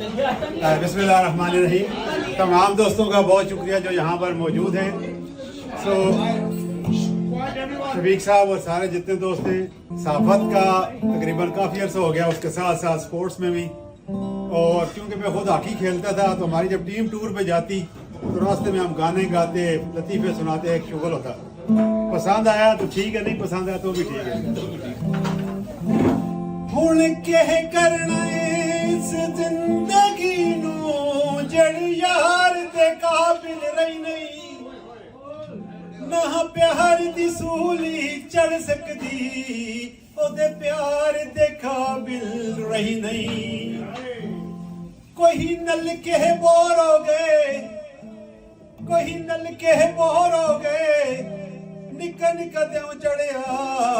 बिस्मिल्लाहिर्रहमानिर्रहीम। तमाम दोस्तों का बहुत शुक्रिया जो यहाँ पर मौजूद हैं। शफीक साहब और सारे जितने दोस्त हैं, सहाफत का तकरीबन काफ़ी अर्सा हो गया, उसके साथ साथ स्पोर्ट्स में भी। और क्योंकि मैं खुद हॉकी खेलता था तो हमारी जब टीम टूर पे जाती तो रास्ते में हम गाने गाते, लतीफ़े सुनाते, एक शुगल होता। पसंद आया तो ठीक है, नहीं पसंद आया तो भी ठीक है। हुण कह करना इस जिंदगी नू जड़ यार दे काबिल रही नहीं, ना प्यार दी सूली चढ़ सकदी ओदे प्यार दे काबिल रही नहीं। कोई नल के बोर हो गए, कोई नल के बोर हो गए, निक्का निक्का देव चढ़िया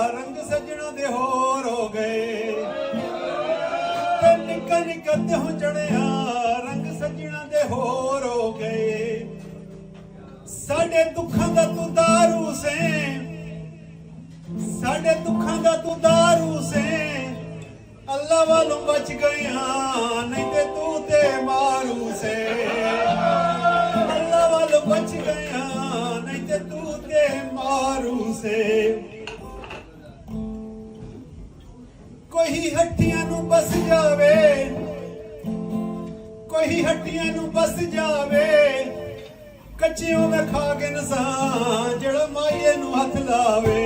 रंग सजना दे होर हो गए। निक्का निक्का देव चढ़िया रंग सजना दे होर हो गए। साडे दुखां दा तू दारू से, साडे दुखां दा तू दारू से, अल्लाह वालों बच गए हाँ, नहीं ते तू ते मारू से। अल्लाह वालों बच गए हाँ, नहीं ते तू ते मारू से। कोई हट्टियां नू बस जावे, कोई हट्टियां नू बस जावे, कच्चियों में खा के नसा जड़ा माइये नू हथ लावे।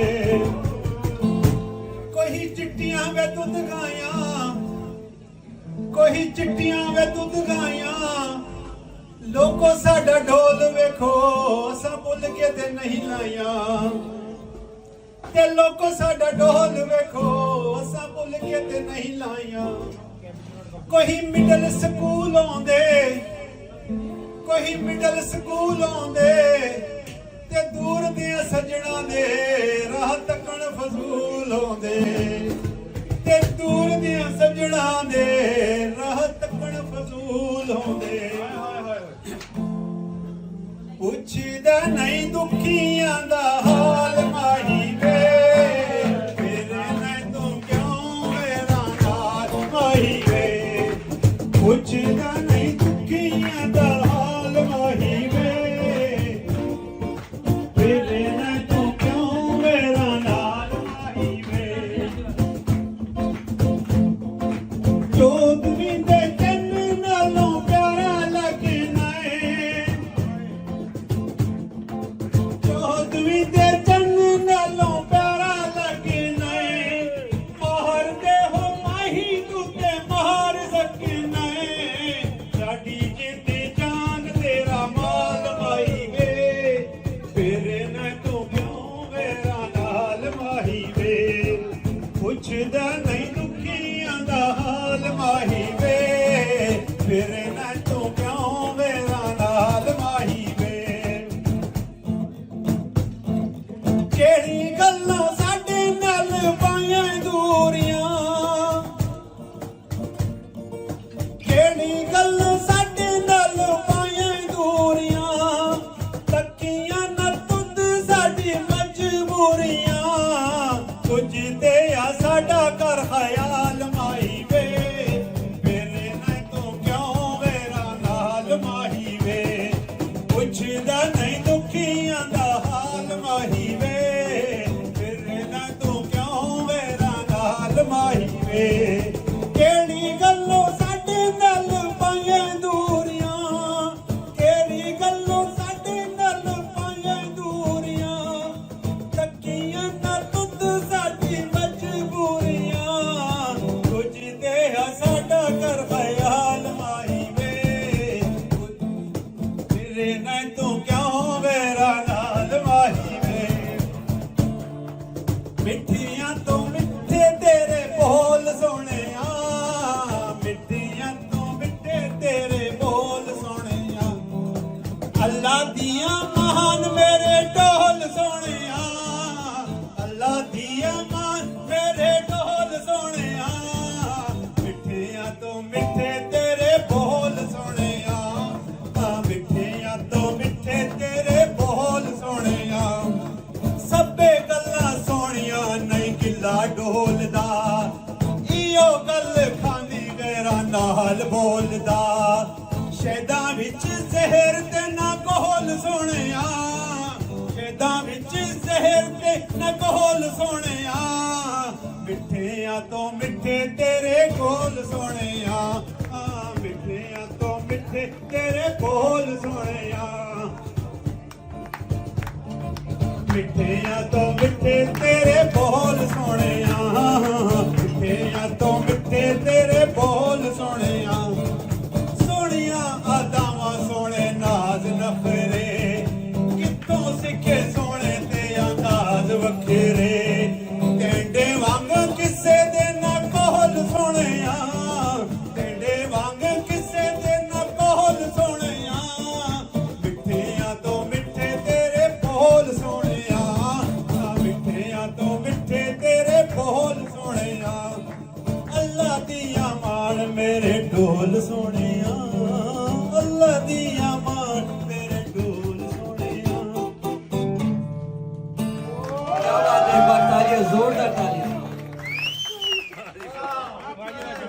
कोई चिट्टियां वे दुध गाया, कोई चिट्टियां वे दुध गाया, लोगों साडा ढोल वेखो असा भुल के ते नहीं लाया। ते लोगों साडा ढोल वेखो असा भुल के ते नहीं लाया। कोई मिडल स्कूल आंदे, कोई मिडल स्कूल आंदे, ते दूर दे सजना दे राह तकन फजूल आंदे। ते दूर दे सजना दे राह तकन फजूल आंदे। पुछदा नहीं दुखियां दा हाल माही वे, फिरे नहीं तू क्यों मेरा नाल माही वे। पुछदा नहीं दुखियां दा हाल माही वे, फिरे नहीं तू क्यों मेरा नाल माही वे। जो दुनिया दे चन्न नालों प्यारा लगना है, चौदवी दे चन्न नालों प्यारा लगना है। मार दे हो माही तू ते मार सकना है। साडी जिंदी जान तेरा माल माही वे, फिरे न तू क्यों मेरा नाल माही वे। पुछदा नहीं दुखियां दा हाल माही वे, फिरे न तू क्यों मेरा नाल माही वे। केड़ी गल्लां साडे नाल पाइयां दूरियां, केड़ी गल्लां साडे नाल पाइयां दूरियां, तकियां ना तुद साडी मजबूरियां। कुछ ते आ साडा कर ख्याल माही वे, फिरे न तू क्यों मेरा नाल माही वे। पुछदा नहीं दुखियां दा हाल माही वे, फिरे न तू क्यों मेरा नाल माही वे। केड़ी गल्लों साडे नाल पाइयां दूरियां, केड़ी गल्लों साडे नाल पाइयां दूरियां, तकियां ना तुद साडी मजबूरियां। कुछ ते आ साडा कर ख्याल माही वे, फिरे न तू क्यों मेरा नाल माही वे। मिठियां तो मिठे तेरे बोल सोहणिया, मिठियां तो मिठे तेरे बोल सोहणिया। अल्लाह दिया महान मेरे ढोल सोहणिया, अल्लाह दिया महान मेरे ढोल सोहणिया। मिठियां तो मिठे तेरे बोल सोहणिया, मिठियां तो मिठे तेरे बोल सोहणिया। सभे गल्लां सोहणिया नहीं किला ढोलदा, इयो गल खांदी गैरा नाल बोलदा। ਸ਼ਹਿਦਾਂ ਵਿੱਚ ਜ਼ਹਿਰ ਤੇ ਨਾ ਕੋਲ ਸੋਹਣਿਆ, ਸ਼ਹਿਦਾਂ ਵਿੱਚ ਜ਼ਹਿਰ ਤੇ ਨਾ ਕੋਲ ਸੋਹਣਿਆ, ਮਿੱਠਿਆਂ ਤੋਂ ਮਿੱਠੇ ਤੇਰੇ ਕੋਲ ਸੋਹਣਿਆ, ਮਿੱਠਿਆਂ ਤੋਂ ਮਿੱਠੇ ਤੇਰੇ ਕੋਲ ਸੋਹਣਿਆ, ਮਿੱਠਿਆਂ ਤੋਂ ਮਿੱਠੇ ਤੇਰੇ ਕੋਲ ਸੋਹਣਿਆ।